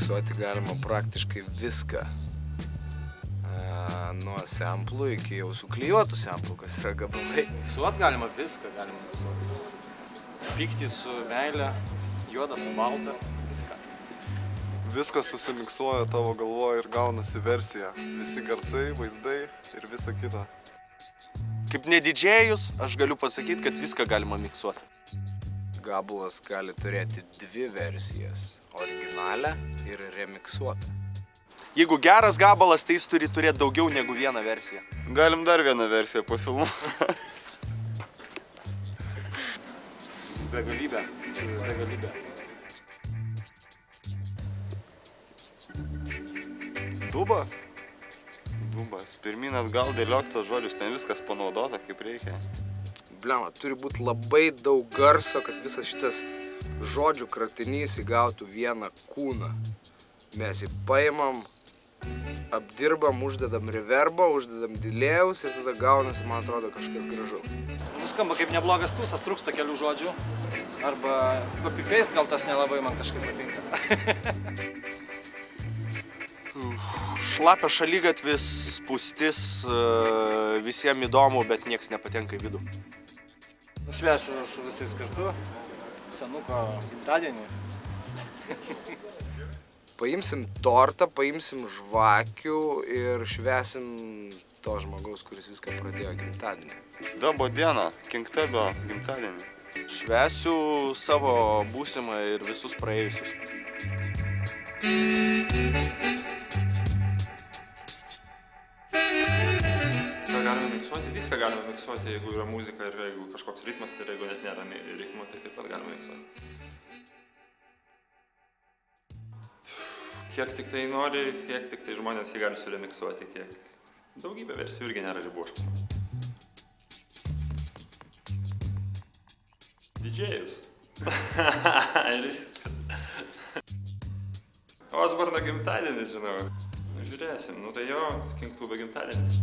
miksuoti galima praktiškai viską. Nuo semplų iki jau suklijuotų semplų, kas yra gabalai. Miksuot galima viską, galima miksuoti. Pyktį su meile, juodą su balta, viską. Viskas susimiksuoja tavo galvoje ir gaunasi versija. Visi garsai, vaizdai ir visa kita. Kaip nedidžėjus, aš galiu pasakyti, kad viską galima miksuoti. Gabalas gali turėti dvi versijas – originalią ir remiksuotą. Jeigu geras gabalas, tai jis turi turėti daugiau negu vieną versiją. Galim dar vieną versiją pafilmuoti. Begalybė. Dubas. Pirmin atgal dėliok tos žodžius, ten viskas panaudota kaip reikia. Blema, turi būti labai daug garso, kad visas šitas žodžių kratinys įgautų vieną kūną. Mes jį paimam, apdirbam, uždedam reverbą, uždedam delėjaus ir tada gaunasi, man atrodo, kažkas gražaus. Skamba kaip neblogas tūsas, trūksta kelių žodžių. Arba copy-paste, gal tas nelabai man kažkaip patinka. Šlapia šaligatvis, spūstis, visiems įdomu, bet nieks nepatenka į vidų. Švęšiu su visais kartu, senuko gimtadienį. Paimsim tortą, paimsim žvakių ir švęsim to žmogaus, kuris viską pradėjo gimtadienį. Dabo dieną, Kinktebio gimtadienį. Švęsiu savo būsimą ir visus praėjusius. Galime miksuoti, viską galime miksuoti, jeigu yra muzika ir jeigu kažkoks ritmas, tai jeigu net nėra ritmo, tai taip pat galime miksuoti. Kiek tik tai nori, kiek tik tai žmonės jį gali suremiksuoti, tiek daugybė versijų irgi nėra ribų. Didžėjus. Ir viskas. Osborno gimtadienis, žinau. Žiūrėsim, nu tai jo, King Tube gimtadienis.